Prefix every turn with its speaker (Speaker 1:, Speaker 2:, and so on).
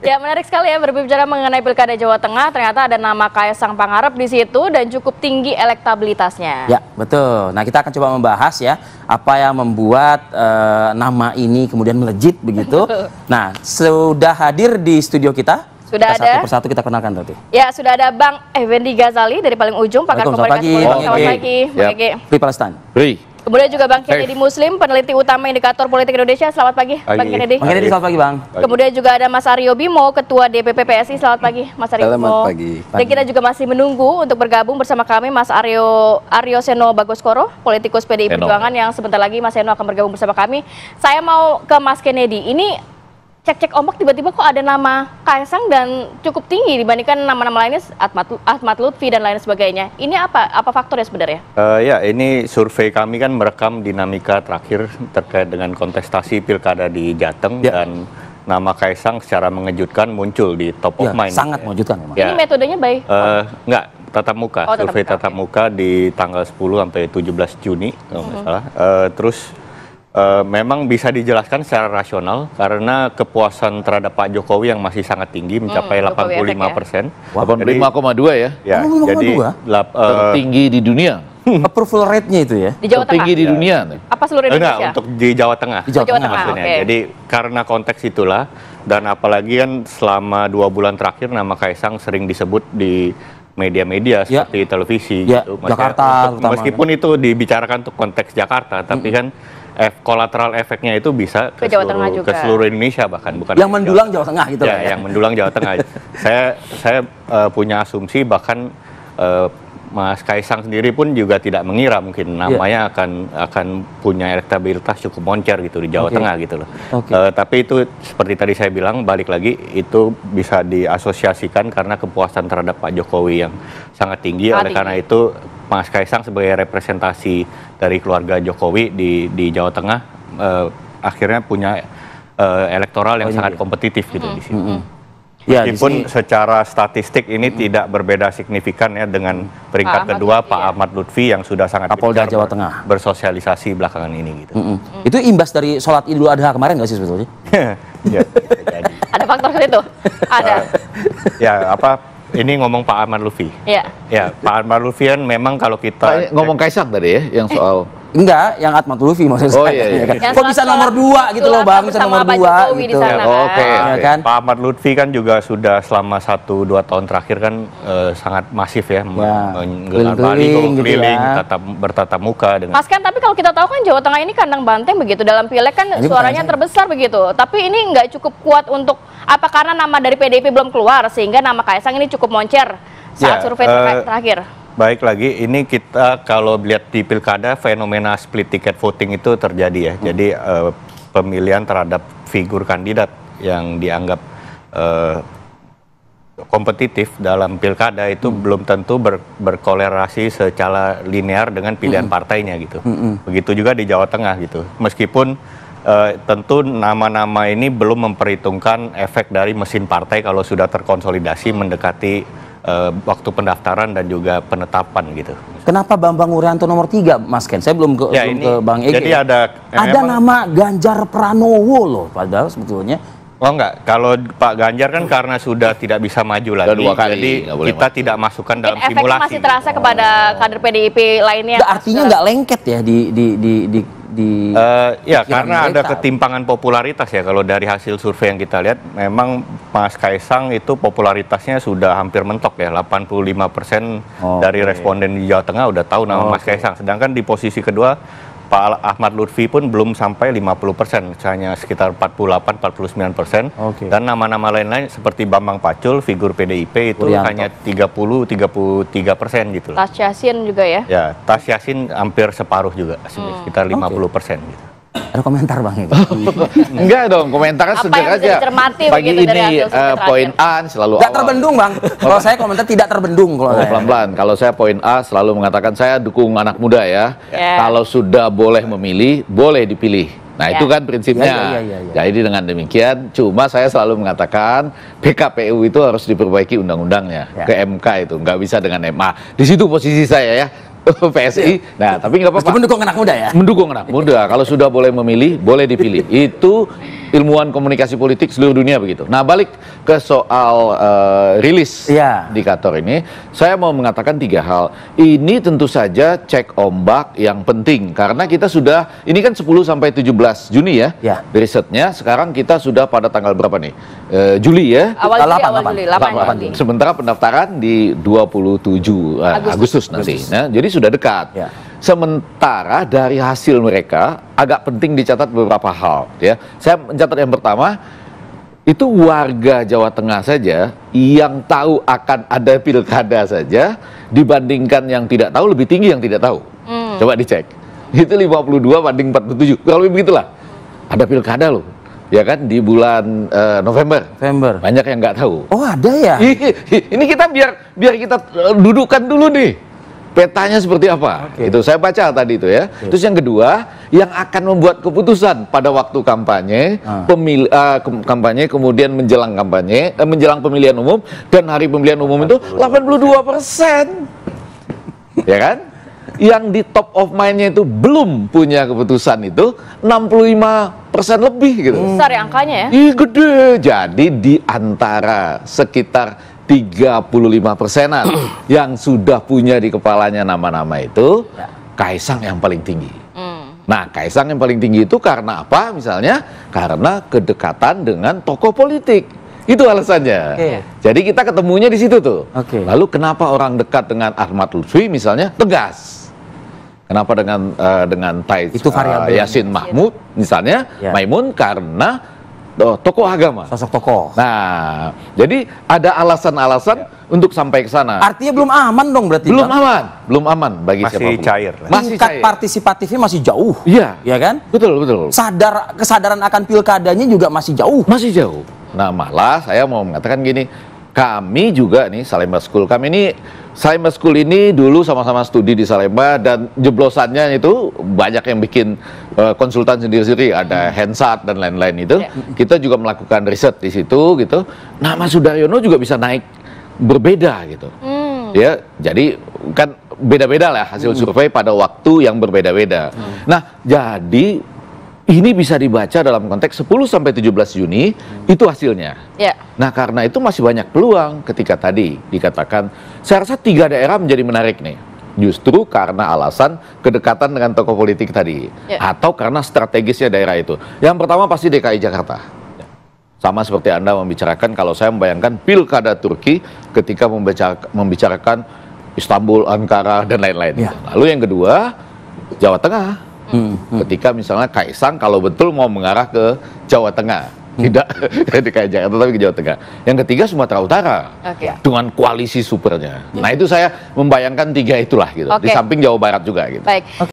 Speaker 1: Ya, menarik sekali ya berbicara mengenai Pilkada Jawa Tengah. Ternyata ada nama Kaisang Pangarep di situ dan cukup tinggi elektabilitasnya.
Speaker 2: Ya, betul. Nah, kita akan coba membahas ya apa yang membuat nama ini kemudian melejit begitu. Nah, sudah hadir di studio kita.
Speaker 1: Sudah ada.
Speaker 2: Satu persatu kita kenalkan tadi.
Speaker 1: Ya, sudah ada Bang Effendi Ghazali dari paling ujung, pakar komunikasi politik. Selamat pagi, Bang Ege.
Speaker 2: Pri Palestina.
Speaker 1: Kemudian juga Bang Kennedy Muslim, peneliti utama Indikator Politik Indonesia. Selamat pagi, Bang Kennedy.
Speaker 2: Bang Kennedy, selamat pagi, Bang.
Speaker 1: Kemudian juga ada Mas Aryo Bimo, Ketua DPP PSI. Selamat pagi, Mas Aryo Bimo.
Speaker 3: Selamat pagi.
Speaker 1: Dan kita juga masih menunggu untuk bergabung bersama kami Mas Aryo Seno Bagoskoro, politikus PDI Perjuangan yang sebentar lagi Mas Seno akan bergabung bersama kami. Saya mau ke Mas Kennedy. Ini cek-cek ombak tiba-tiba kok ada nama Kaisang dan cukup tinggi dibandingkan nama-nama lainnya, Ahmad Lutfi dan lain sebagainya. Ini apa faktornya sebenarnya?
Speaker 4: Ya, ini survei kami kan merekam dinamika terakhir terkait dengan kontestasi pilkada di Jateng dan nama Kaisang secara mengejutkan muncul di top of mind.
Speaker 2: Sangat mengejutkan memang.
Speaker 1: Ini metodenya baik?
Speaker 4: Enggak, tatap muka. Survei tatap muka di tanggal 10 sampai 17 Juni kalau nggak salah. Terus memang bisa dijelaskan secara rasional karena kepuasan terhadap Pak Jokowi yang masih sangat tinggi mencapai 85%.
Speaker 3: 85,2 ya.
Speaker 4: Ya, jadi
Speaker 3: tertinggi di dunia.
Speaker 2: Approval rate-nya itu ya.
Speaker 1: Di Jawa Tengah.
Speaker 3: Tertinggi di dunia.
Speaker 1: Apa seluruh Indonesia?
Speaker 4: Enggak, untuk di Jawa Tengah.
Speaker 2: Di Jawa Tengah
Speaker 4: maksudnya.
Speaker 1: Okay.
Speaker 4: Jadi karena konteks itulah dan apalagi kan selama 2 bulan terakhir nama Kaisang sering disebut di media-media seperti televisi gitu.
Speaker 2: Jakarta
Speaker 4: meskipun itu dibicarakan untuk konteks Jakarta, tapi kan kolateral efeknya itu bisa ke seluruh Indonesia bahkan bukan
Speaker 2: yang mendulang Jawa Tengah gitu
Speaker 4: ya, yang mendulang Jawa Tengah. saya punya asumsi bahkan Mas Kaisang sendiri pun juga tidak mengira mungkin namanya akan punya elektabilitas cukup moncer gitu di Jawa Tengah gitu loh. Tapi itu seperti tadi saya bilang balik lagi itu bisa diasosiasikan karena kepuasan terhadap Pak Jokowi yang sangat tinggi. Oleh karena itu Mas Kaisang sebagai representasi dari keluarga Jokowi di Jawa Tengah akhirnya punya elektoral yang sangat kompetitif gitu di sini. Meskipun secara statistik ini tidak berbeda signifikan ya dengan peringkat kedua Pak Ahmad Lutfi yang sudah sangat
Speaker 2: Kapolda Jawa Tengah
Speaker 4: bersosialisasi belakangan ini gitu.
Speaker 2: Itu imbas dari sholat Idul Adha kemarin nggak sih sebetulnya?
Speaker 4: Ya, jadi.
Speaker 1: Ada faktor itu? Ada.
Speaker 4: Ya ini ngomong Pak Ahmad Lutfi. Ya, Pak Ahmad Lutfi kan memang kalau kita
Speaker 3: ngomong Kaisang tadi ya, yang soal
Speaker 2: enggak, yang Ahmad Lutfi maksud saya.
Speaker 3: Iya.
Speaker 2: Kok bisa nomor 2 gitu loh Bang, bisa nomor 2 gitu.
Speaker 4: Kan? Pak Ahmad Lutfi kan juga sudah selama 1-2 tahun terakhir kan sangat masif ya, menggelar baliho keliling, bertatap muka dengan.
Speaker 1: Mas kan, tapi kalau kita tahu kan Jawa Tengah ini kandang banteng begitu, dalam pileg kan suaranya terbesar begitu. Tapi ini nggak cukup kuat untuk apa karena nama dari PDIP belum keluar sehingga nama Kaisang ini cukup moncer saat survei terakhir.
Speaker 4: Baik lagi, ini kita kalau lihat di pilkada fenomena split ticket voting itu terjadi ya. Jadi pemilihan terhadap figur kandidat yang dianggap kompetitif dalam pilkada itu belum tentu berkolerasi secara linear dengan pilihan partainya gitu. Begitu juga di Jawa Tengah gitu. Meskipun tentu nama-nama ini belum memperhitungkan efek dari mesin partai kalau sudah terkonsolidasi mendekati waktu pendaftaran dan juga penetapan gitu.
Speaker 2: Kenapa Bambang Urianto nomor 3, Mas Ken? Saya belum ke Bang Ege.
Speaker 4: Jadi ada
Speaker 2: nama Ganjar Pranowo loh, padahal sebetulnya.
Speaker 4: Oh enggak, kalau Pak Ganjar kan karena sudah tidak bisa maju lagi, jadi kita tidak masukkan dalam simulasi.
Speaker 1: Efeknya masih terasa kepada kader PDIP lainnya.
Speaker 2: Artinya nggak lengket ya
Speaker 4: karena ada ketimpangan popularitas ya. Kalau dari hasil survei yang kita lihat, memang Mas Kaisang itu popularitasnya sudah hampir mentok ya, 85% dari responden di Jawa Tengah udah tahu nama Mas Kaisang. Sedangkan di posisi kedua Pak Ahmad Lutfi pun belum sampai 50%, hanya sekitar 48-49%. Dan nama-nama lain-lain seperti Bambang Pacul, figur PDIP itu hanya 30-33% gitu.
Speaker 1: Tas Yassin juga ya?
Speaker 4: Ya, Tas Yassin hampir separuh juga, sekitar 50% gitu.
Speaker 2: Ada komentar Bang Ege?
Speaker 3: Enggak dong, komentarnya sederhana aja. Pagi ini poin A selalu
Speaker 2: nggak terbendung Bang. Kalau saya komentar tidak terbendung.
Speaker 3: Pelan-pelan. Kalau saya poin A selalu mengatakan saya dukung anak muda ya. Kalau sudah boleh memilih, boleh dipilih. Nah itu kan prinsipnya. Jadi dengan demikian, cuma saya selalu mengatakan PKPU itu harus diperbaiki undang-undangnya ke MK itu, nggak bisa dengan MA. Di situ posisi saya ya. PSI. Nah, tapi nggak apa-apa.
Speaker 2: Mendukung anak muda ya?
Speaker 3: Mendukung anak muda. Kalau sudah boleh memilih, boleh dipilih. Itu ilmuwan komunikasi politik seluruh dunia begitu. Nah, balik ke soal rilis indikator ini, saya mau mengatakan 3 hal. Ini tentu saja cek ombak yang penting karena kita sudah, ini kan 10 sampai 17 Juni ya, risetnya. Sekarang kita sudah pada tanggal berapa nih? Juli ya?
Speaker 1: Awal Juli, 8.
Speaker 3: Sementara pendaftaran di 27 Agustus nanti. Nah, jadi sudah dekat. Sementara dari hasil mereka agak penting dicatat beberapa hal ya. Saya mencatat yang pertama itu warga Jawa Tengah saja yang tahu akan ada pilkada saja dibandingkan yang tidak tahu lebih tinggi yang tidak tahu. Coba dicek. Itu 52 banding 47. Kalau begitulah. Ada pilkada loh. Ya kan di bulan November. Banyak yang nggak tahu.
Speaker 2: Oh, ada ya?
Speaker 3: Ini kita biar kita dudukkan dulu nih. Petanya seperti apa? Itu saya baca tadi itu ya. Terus yang kedua, yang akan membuat keputusan pada waktu kampanye, kampanye kemudian menjelang kampanye, menjelang pemilihan umum dan hari pemilihan umum itu 82%. Ya kan? Yang di top of mind-nya itu belum punya keputusan itu 65% lebih gitu.
Speaker 1: Besar ya angkanya ya?
Speaker 3: Ih, gede. Jadi di antara sekitar 35%-an yang sudah punya di kepalanya nama-nama itu, Kaisang yang paling tinggi. Nah, Kaisang yang paling tinggi itu karena apa? Misalnya karena kedekatan dengan tokoh politik. Itu alasannya. Jadi kita ketemunya di situ tuh. Lalu kenapa orang dekat dengan Ahmad Lutfi misalnya tegas? Kenapa dengan Yasin Mahmud misalnya Maimun karena tokoh agama,
Speaker 2: sosok tokoh.
Speaker 3: Nah, jadi ada alasan-alasan untuk sampai ke sana.
Speaker 2: Artinya belum aman dong berarti.
Speaker 3: Belum aman bagi siapapun.
Speaker 2: Masih cair. Partisipatifnya masih jauh.
Speaker 3: Iya,
Speaker 2: ya kan?
Speaker 3: Betul.
Speaker 2: Kesadaran akan pilkadanya juga masih jauh.
Speaker 3: Nah, malah saya mau mengatakan gini, kami juga nih Salemba School, Salemba School ini dulu sama-sama studi di Salemba dan jeblosannya itu banyak yang bikin konsultan sendiri-sendiri, ada Hensat dan lain-lain itu. Kita juga melakukan riset di situ gitu. Nama Sudaryono juga bisa naik berbeda gitu. Ya, jadi kan beda-beda lah hasil survei pada waktu yang berbeda-beda. Nah, jadi ini bisa dibaca dalam konteks 10 sampai 17 Juni itu hasilnya. Nah, karena itu masih banyak peluang ketika tadi dikatakan, saya rasa 3 daerah menjadi menarik nih. Justru karena alasan kedekatan dengan tokoh politik tadi. Atau karena strategisnya daerah itu. Yang pertama pasti DKI Jakarta. Sama seperti Anda membicarakan, kalau saya membayangkan pilkada Turki ketika membicarakan Istanbul, Ankara, dan lain-lain. Lalu yang kedua, Jawa Tengah. Ketika misalnya Kaisang kalau betul mau mengarah ke Jawa Tengah, tidak ke DKI Jakarta tapi ke Jawa Tengah. Yang ketiga Sumatera Utara dengan koalisi supernya. Nah, itu saya membayangkan 3 itulah gitu. Di samping Jawa Barat juga gitu.